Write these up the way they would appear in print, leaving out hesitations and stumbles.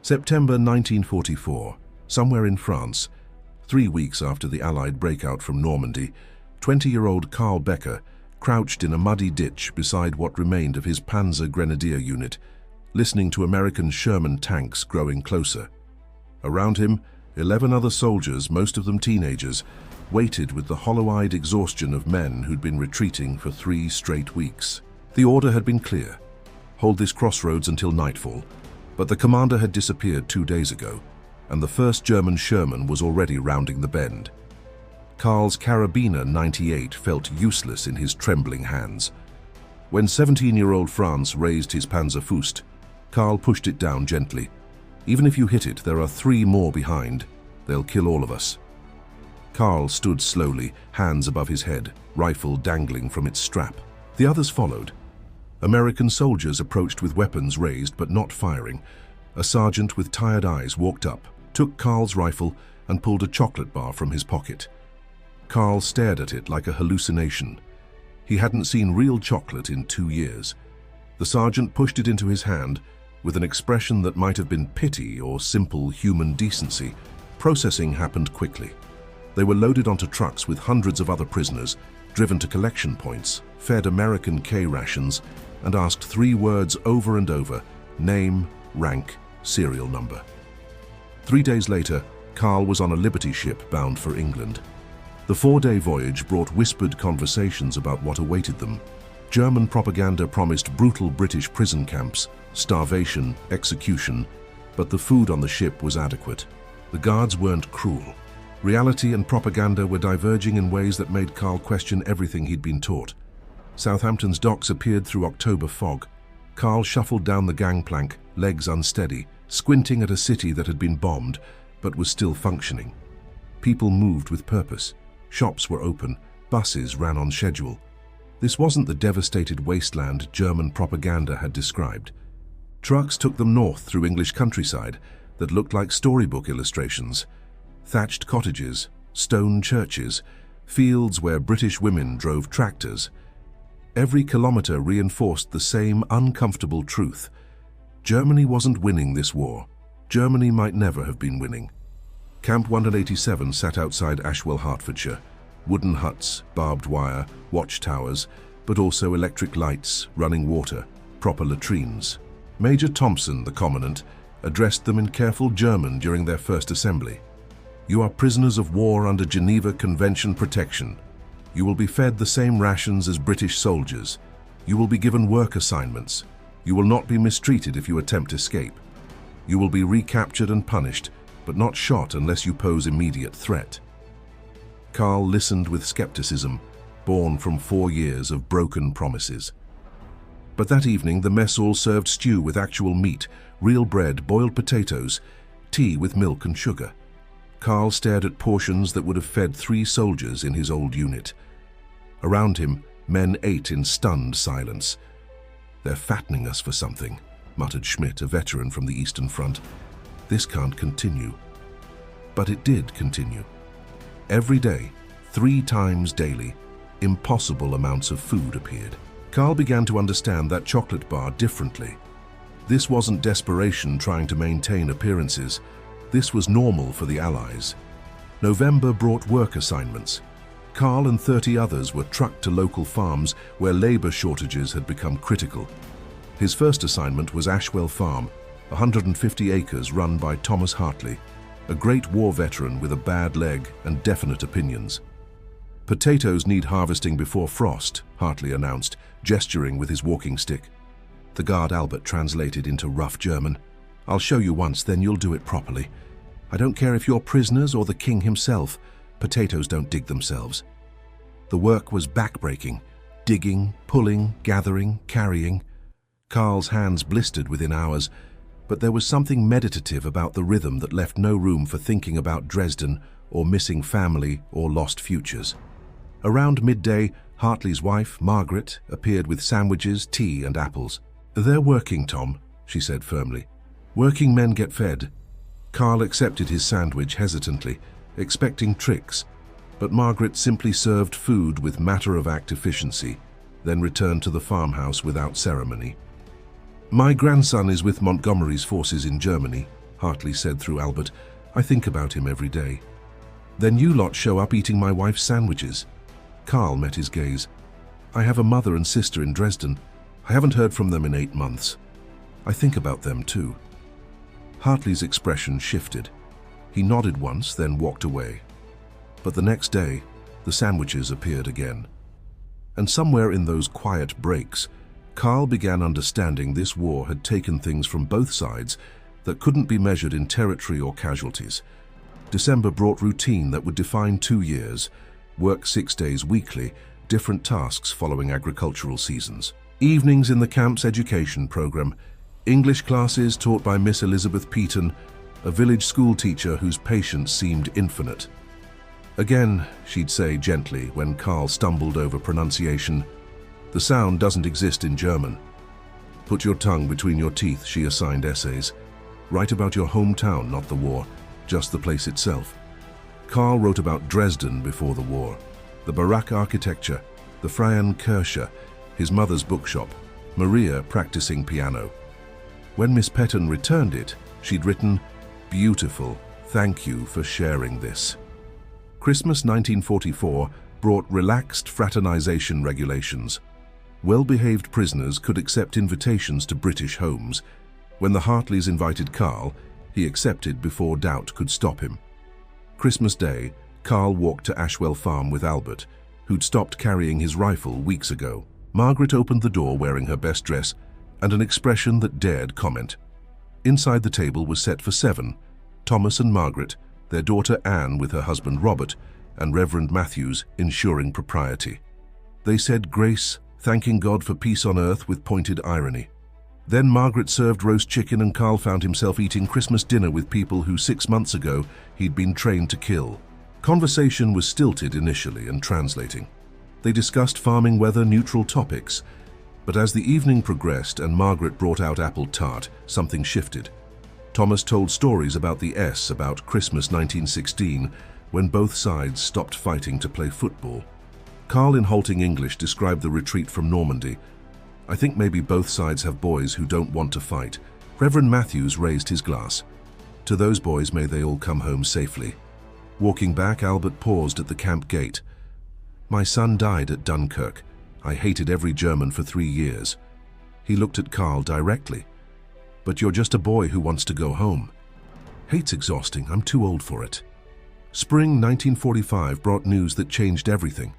September 1944, somewhere in France, 3 weeks after the Allied breakout from Normandy, 20-year-old Karl Becker crouched in a muddy ditch beside what remained of his Panzer Grenadier unit, listening to American Sherman tanks growing closer. Around him, 11 other soldiers, most of them teenagers, waited with the hollow-eyed exhaustion of men who'd been retreating for 3 straight weeks. The order had been clear: hold this crossroads until nightfall, but the commander had disappeared 2 days ago, and the first German Sherman was already rounding the bend. Karl's Karabiner 98 felt useless in his trembling hands. When 17-year-old Franz raised his Panzerfaust, Karl pushed it down gently. Even if you hit it, there are 3 more behind. They'll kill all of us. Karl stood slowly, hands above his head, rifle dangling from its strap. The others followed. American soldiers approached with weapons raised but not firing. A sergeant with tired eyes walked up, took Karl's rifle, and pulled a chocolate bar from his pocket. Karl stared at it like a hallucination. He hadn't seen real chocolate in 2 years. The sergeant pushed it into his hand with an expression that might have been pity or simple human decency. Processing happened quickly. They were loaded onto trucks with hundreds of other prisoners, driven to collection points, fed American K rations, and asked 3 words over and over: name, rank, serial number. 3 days later, Karl was on a Liberty ship bound for England. The 4-day voyage brought whispered conversations about what awaited them. German propaganda promised brutal British prison camps, starvation, execution, but the food on the ship was adequate. The guards weren't cruel. Reality and propaganda were diverging in ways that made Karl question everything he'd been taught. Southampton's docks appeared through October fog. Karl shuffled down the gangplank, legs unsteady, squinting at a city that had been bombed, but was still functioning. People moved with purpose. Shops were open. Buses ran on schedule. This wasn't the devastated wasteland German propaganda had described. Trucks took them north through English countryside that looked like storybook illustrations. Thatched cottages, stone churches, fields where British women drove tractors. Every kilometer reinforced the same uncomfortable truth. Germany wasn't winning this war. Germany might never have been winning. Camp 187 sat outside Ashwell, Hertfordshire. Wooden huts, barbed wire, watchtowers, but also electric lights, running water, proper latrines. Major Thompson, the commandant, addressed them in careful German during their first assembly. You are prisoners of war under Geneva Convention protection. You will be fed the same rations as British soldiers. You will be given work assignments. You will not be mistreated if you attempt escape. You will be recaptured and punished, but not shot unless you pose immediate threat. Karl listened with skepticism, born from 4 years of broken promises. But that evening, the mess hall served stew with actual meat, real bread, boiled potatoes, tea with milk and sugar. Karl stared at portions that would have fed 3 soldiers in his old unit. Around him, men ate in stunned silence. "They're fattening us for something," muttered Schmidt, a veteran from the Eastern Front. "This can't continue." But it did continue. Every day, 3 times daily, impossible amounts of food appeared. Karl began to understand that chocolate bar differently. This wasn't desperation trying to maintain appearances. This was normal for the Allies. November brought work assignments. Karl and 30 others were trucked to local farms where labor shortages had become critical. His first assignment was Ashwell Farm, 150 acres run by Thomas Hartley, a great war veteran with a bad leg and definite opinions. "Potatoes need harvesting before frost," Hartley announced, gesturing with his walking stick. The guard Albert translated into rough German. "I'll show you once, then you'll do it properly. I don't care if you're prisoners or the king himself. Potatoes don't dig themselves." The work was backbreaking, digging, pulling, gathering, carrying. Karl's hands blistered within hours, but there was something meditative about the rhythm that left no room for thinking about Dresden or missing family or lost futures. Around midday, Hartley's wife, Margaret, appeared with sandwiches, tea, and apples. "They're working, Tom," she said firmly. "Working men get fed." Karl accepted his sandwich hesitantly, expecting tricks, but Margaret simply served food with matter-of-fact efficiency, then returned to the farmhouse without ceremony. "My grandson is with Montgomery's forces in Germany," Hartley said through Albert. "I think about him every day." "Then you lot show up eating my wife's sandwiches." Karl met his gaze. "I have a mother and sister in Dresden. I haven't heard from them in 8 months. I think about them too." Hartley's expression shifted. He nodded once, then walked away. But the next day, the sandwiches appeared again. And somewhere in those quiet breaks, Karl began understanding this war had taken things from both sides that couldn't be measured in territory or casualties. December brought routine that would define 2 years, work 6 days weekly, different tasks following agricultural seasons. Evenings in the camp's education program, English classes taught by Miss Elizabeth Peaton, a village school teacher whose patience seemed infinite. "Again," she'd say gently when Karl stumbled over pronunciation, "the sound doesn't exist in German." "Put your tongue between your teeth," she assigned essays. "Write about your hometown, not the war, just the place itself." Karl wrote about Dresden before the war, the Baroque architecture, the Freien Kirche, his mother's bookshop, Maria practicing piano. When Miss Petten returned it, she'd written, "Beautiful, thank you for sharing this." Christmas 1944 brought relaxed fraternization regulations. Well-behaved prisoners could accept invitations to British homes. When the Hartleys invited Karl, he accepted before doubt could stop him. Christmas Day, Karl walked to Ashwell Farm with Albert, who'd stopped carrying his rifle weeks ago. Margaret opened the door wearing her best dress and an expression that dared comment. Inside the table was set for 7, Thomas and Margaret, their daughter Anne with her husband Robert, and Reverend Matthews ensuring propriety. They said grace, thanking God for peace on earth with pointed irony. Then Margaret served roast chicken and Karl found himself eating Christmas dinner with people who 6 months ago he'd been trained to kill. Conversation was stilted initially and translating. They discussed farming weather, neutral topics. But as the evening progressed and Margaret brought out apple tart, something shifted. Thomas told stories about about Christmas 1916, when both sides stopped fighting to play football. Karl in halting English described the retreat from Normandy. "I think maybe both sides have boys who don't want to fight." Reverend Matthews raised his glass. "To those boys, may they all come home safely." Walking back, Albert paused at the camp gate. "My son died at Dunkirk. I hated every German for 3 years." He looked at Karl directly. "But you're just a boy who wants to go home." "Hate's exhausting. I'm too old for it." Spring 1945 brought news that changed everything.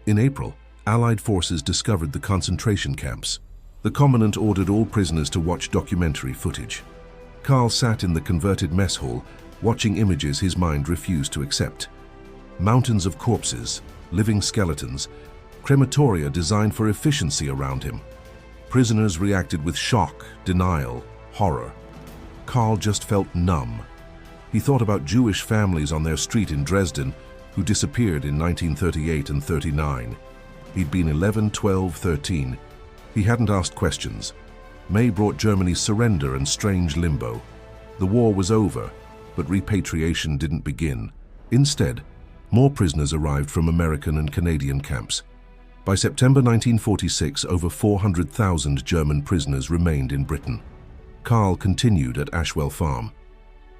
In April, Allied forces discovered the concentration camps. The commandant ordered all prisoners to watch documentary footage. Karl sat in the converted mess hall, watching images his mind refused to accept. Mountains of corpses, living skeletons, crematoria designed for efficiency around him. Prisoners reacted with shock, denial, horror. Karl just felt numb. He thought about Jewish families on their street in Dresden who disappeared in 1938 and 39. He'd been 11, 12, 13. He hadn't asked questions. May brought Germany's surrender and strange limbo. The war was over, but repatriation didn't begin. Instead, more prisoners arrived from American and Canadian camps. By September 1946, over 400,000 German prisoners remained in Britain. Karl continued at Ashwell Farm.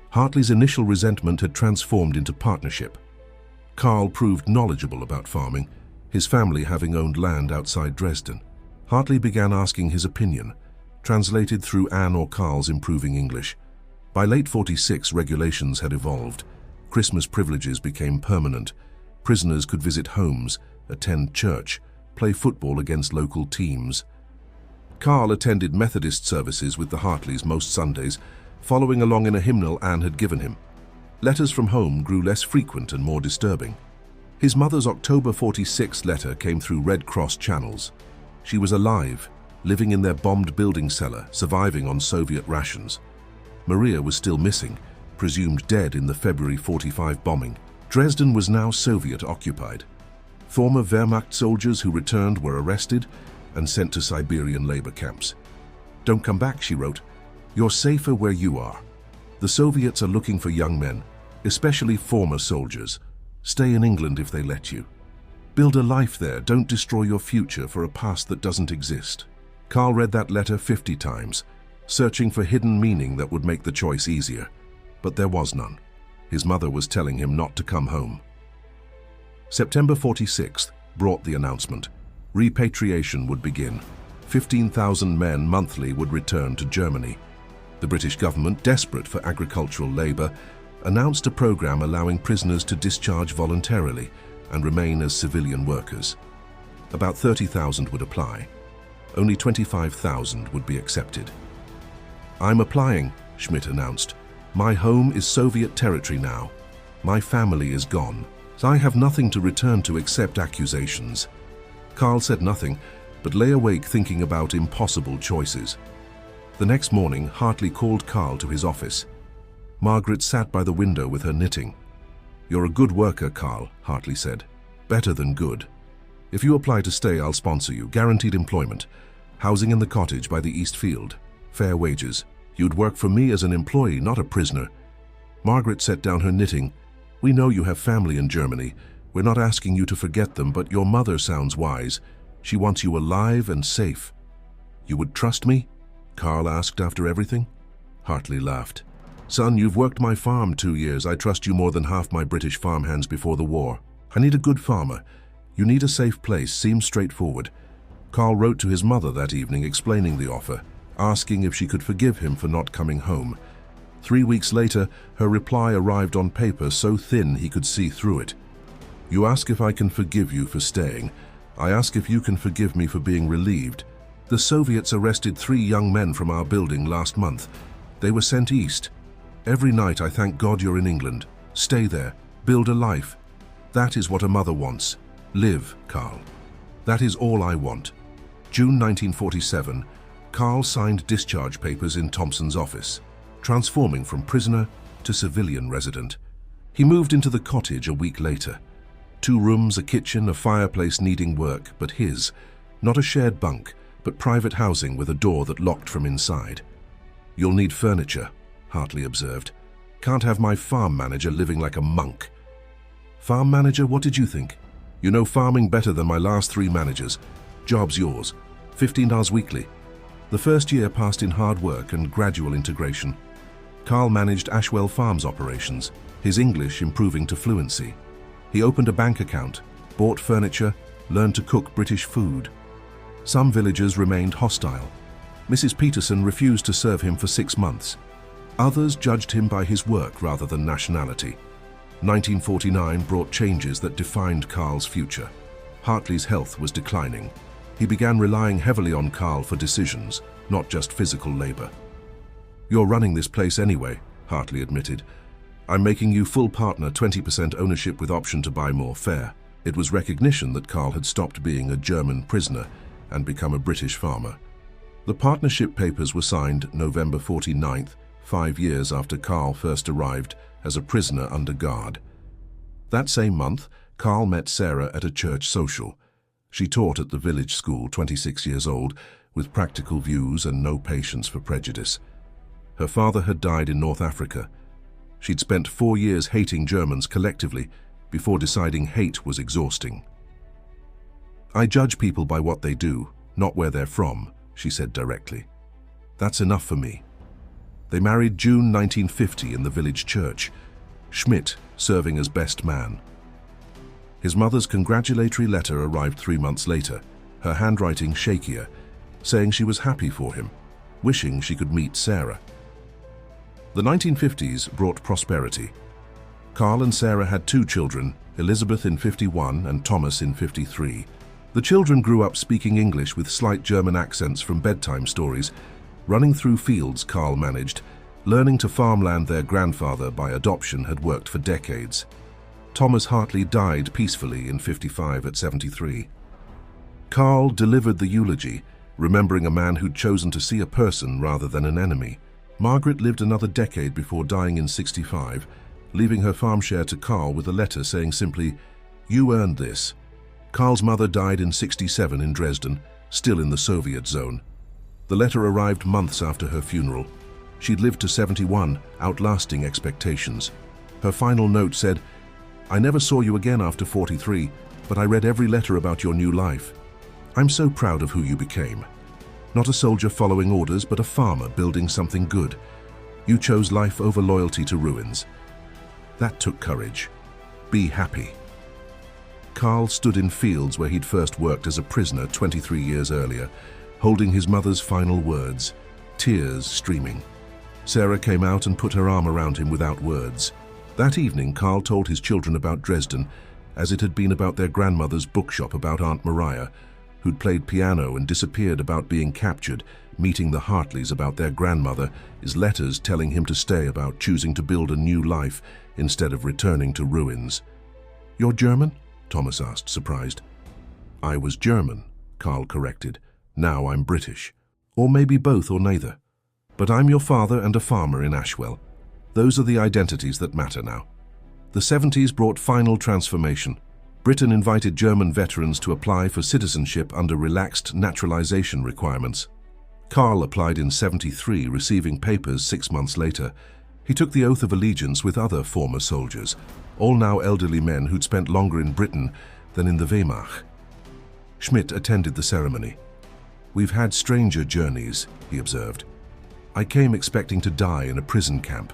Hartley's initial resentment had transformed into partnership. Karl proved knowledgeable about farming, his family having owned land outside Dresden. Hartley began asking his opinion, translated through Anne or Karl's improving English. By late 46, regulations had evolved. Christmas privileges became permanent. Prisoners could visit homes, attend church, play football against local teams. Karl attended Methodist services with the Hartleys most Sundays, following along in a hymnal Anne had given him. Letters from home grew less frequent and more disturbing. His mother's October 46 letter came through Red Cross channels. She was alive, living in their bombed building cellar, surviving on Soviet rations. Maria was still missing, presumed dead in the February 45 bombing. Dresden was now Soviet-occupied. Former Wehrmacht soldiers who returned were arrested and sent to Siberian labor camps. "Don't come back," she wrote. "You're safer where you are. The Soviets are looking for young men, especially former soldiers. Stay in England if they let you. Build a life there, don't destroy your future for a past that doesn't exist." Karl read that letter 50 times, searching for hidden meaning that would make the choice easier. but there was none. His mother was telling him not to come home. September 46th brought the announcement. Repatriation would begin. 15,000 men monthly would return to Germany. The British government, desperate for agricultural labour, announced a program allowing prisoners to discharge voluntarily and remain as civilian workers. About 30,000 would apply. Only 25,000 would be accepted. "I'm applying," Schmidt announced. "My home is Soviet territory now. My family is gone. So I have nothing to return to except accusations." Karl said nothing, but lay awake thinking about impossible choices. The next morning, Hartley called Karl to his office. Margaret sat by the window with her knitting. "You're a good worker, Karl," Hartley said. "Better than good. If you apply to stay, I'll sponsor you. Guaranteed employment. Housing in the cottage by the East Field. Fair wages. You'd work for me as an employee, not a prisoner." Margaret set down her knitting. "We know you have family in Germany. We're not asking you to forget them, but your mother sounds wise. She wants you alive and safe." "You would trust me?" Karl asked after everything. Hartley laughed. "Son, you've worked my farm 2 years. I trust you more than half my British farmhands before the war. I need a good farmer. You need a safe place. Seems straightforward." Karl wrote to his mother that evening explaining the offer, asking if she could forgive him for not coming home. 3 weeks later, her reply arrived on paper so thin he could see through it. "You ask if I can forgive you for staying. I ask if you can forgive me for being relieved. The Soviets arrested 3 young men from our building last month. They were sent east. Every night I thank God you're in England. Stay there. Build a life. That is what a mother wants. Live, Karl. That is all I want." June 1947, Karl signed discharge papers in Thompson's office, transforming from prisoner to civilian resident. He moved into the cottage a week later. 2 rooms, a kitchen, a fireplace needing work, but his. Not a shared bunk, but private housing with a door that locked from inside. "You'll need furniture," Hartley observed. "Can't have my farm manager living like a monk." "Farm manager? What did you think? You know farming better than my last 3 managers. Job's yours. $15 weekly." The first year passed in hard work and gradual integration. Karl managed Ashwell Farms operations, his English improving to fluency. He opened a bank account, bought furniture, learned to cook British food. Some villagers remained hostile. Mrs. Peterson refused to serve him for 6 months. Others judged him by his work rather than nationality. 1949 brought changes that defined Karl's future. Hartley's health was declining. He began relying heavily on Karl for decisions, not just physical labor. "You're running this place anyway," Hartley admitted. "I'm making you full partner, 20% ownership with option to buy more. Fair." It was recognition that Karl had stopped being a German prisoner and become a British farmer. The partnership papers were signed November 49th, 5 years after Karl first arrived as a prisoner under guard. That same month, Karl met Sarah at a church social. She taught at the village school, 26 years old, with practical views and no patience for prejudice. Her father had died in North Africa. She'd spent 4 years hating Germans collectively before deciding hate was exhausting. "I judge people by what they do, not where they're from," she said directly. "That's enough for me." They married June 1950 in the village church, Schmidt serving as best man. His mother's congratulatory letter arrived 3 months later, her handwriting shakier, saying she was happy for him, wishing she could meet Sarah. The 1950s brought prosperity. Karl and Sarah had 2 children, Elizabeth in 51 and Thomas in 53. The children grew up speaking English with slight German accents from bedtime stories, running through fields Karl managed, learning to farmland their grandfather by adoption had worked for decades. Thomas Hartley died peacefully in 55 at 73. Karl delivered the eulogy, remembering a man who'd chosen to see a person rather than an enemy. Margaret lived another decade before dying in 65, leaving her farm share to Karl with a letter saying simply, "You earned this." Karl's mother died in 67 in Dresden, still in the Soviet zone. The letter arrived months after her funeral. She'd lived to 71, outlasting expectations. Her final note said, "I never saw you again after 43, but I read every letter about your new life. I'm so proud of who you became. Not a soldier following orders, but a farmer building something good. You chose life over loyalty to ruins. That took courage. Be happy. Karl stood in fields where he'd first worked as a prisoner 23 years earlier, holding his mother's final words, tears streaming. Sarah came out and put her arm around him without words. That evening, Karl told his children about Dresden, as it had been about their grandmother's bookshop about Aunt Maria, who'd played piano and disappeared about being captured, meeting the Hartleys about their grandmother, his letters telling him to stay about choosing to build a new life instead of returning to ruins. "You're German?" Thomas asked, surprised. "I was German," Karl corrected. "Now I'm British. Or maybe both or neither. But I'm your father and a farmer in Ashwell. Those are the identities that matter now." The 70s brought final transformation. Britain invited German veterans to apply for citizenship under relaxed naturalization requirements. Karl applied in 73, receiving papers 6 months later. He took the oath of allegiance with other former soldiers, all now elderly men who'd spent longer in Britain than in the Wehrmacht. Schmidt attended the ceremony. "We've had stranger journeys," he observed. "I came expecting to die in a prison camp.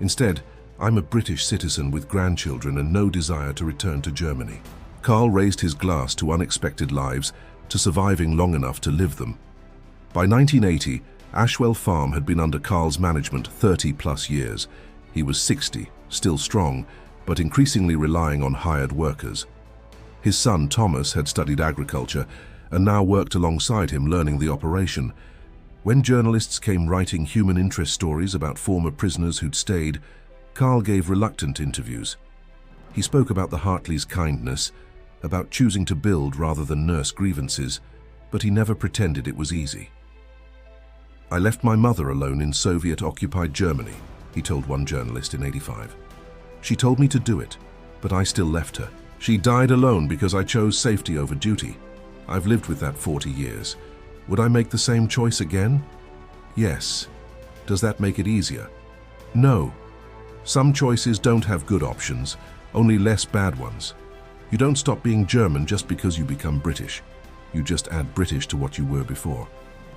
Instead, I'm a British citizen with grandchildren and no desire to return to Germany." Karl raised his glass to unexpected lives, to surviving long enough to live them. By 1980, Ashwell Farm had been under Karl's management 30-plus years. He was 60, still strong, but increasingly relying on hired workers. His son Thomas had studied agriculture and now worked alongside him learning the operation. When journalists came writing human interest stories about former prisoners who'd stayed, Karl gave reluctant interviews. He spoke about the Hartleys' kindness, about choosing to build rather than nurse grievances, but he never pretended it was easy. "I left my mother alone in Soviet-occupied Germany," he told one journalist in '85. "She told me to do it, but I still left her. She died alone because I chose safety over duty. I've lived with that 40 years. Would I make the same choice again? Yes. Does that make it easier? No. Some choices don't have good options, only less bad ones. You don't stop being German just because you become British. You just add British to what you were before."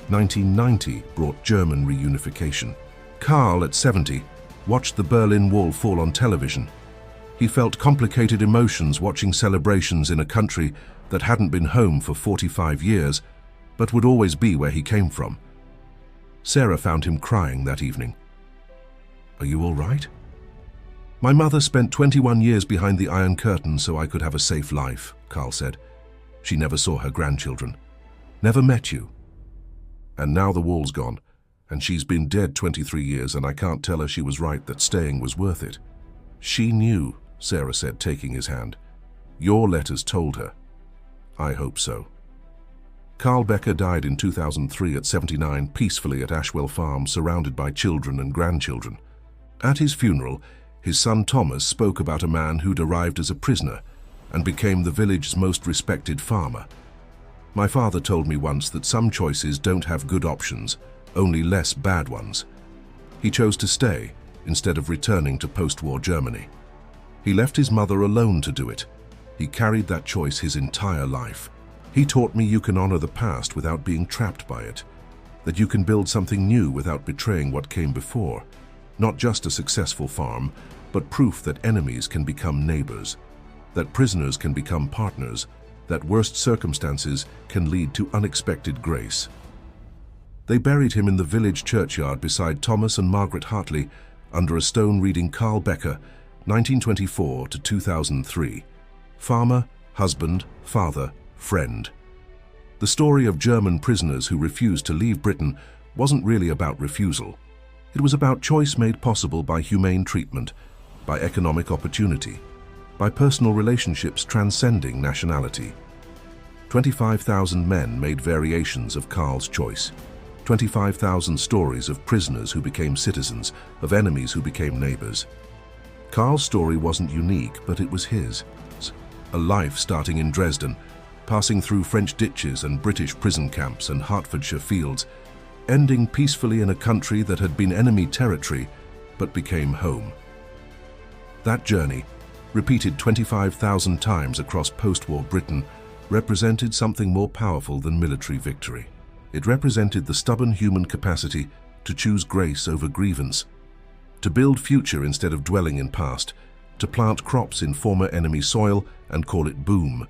1990 brought German reunification. Karl, at 70, watched the Berlin Wall fall on television. He felt complicated emotions watching celebrations in a country that hadn't been home for 45 years, but would always be where he came from. Sarah found him crying that evening. "Are you all right?" "My mother spent 21 years behind the Iron Curtain so I could have a safe life," Karl said. "She never saw her grandchildren. Never met you. And now the wall's gone, and she's been dead 23 years, and I can't tell her she was right that staying was worth it." "She knew," Sarah said, taking his hand. "Your letters told her." "I hope so." Karl Becker died in 2003 at 79 peacefully at Ashwell Farm, surrounded by children and grandchildren. At his funeral, his son Thomas spoke about a man who'd arrived as a prisoner and became the village's most respected farmer. "My father told me once that some choices don't have good options, only less bad ones. He chose to stay instead of returning to post-war Germany. He left his mother alone to do it. He carried that choice his entire life. He taught me you can honor the past without being trapped by it, that you can build something new without betraying what came before. Not just a successful farm, but proof that enemies can become neighbors, that prisoners can become partners, that worst circumstances can lead to unexpected grace." They buried him in the village churchyard beside Thomas and Margaret Hartley under a stone reading Karl Becker, 1924 to 2003. Farmer, husband, father, friend. The story of German prisoners who refused to leave Britain wasn't really about refusal. It was about choice made possible by humane treatment, by economic opportunity, by personal relationships transcending nationality. 25,000 men made variations of Karl's choice. 25,000 stories of prisoners who became citizens, of enemies who became neighbors. Karl's story wasn't unique, but it was his. A life starting in Dresden, passing through French ditches and British prison camps and Hertfordshire fields, ending peacefully in a country that had been enemy territory, but became home. That journey, repeated 25,000 times across post-war Britain, represented something more powerful than military victory. It represented the stubborn human capacity to choose grace over grievance, to build future instead of dwelling in past, to plant crops in former enemy soil and call it boom.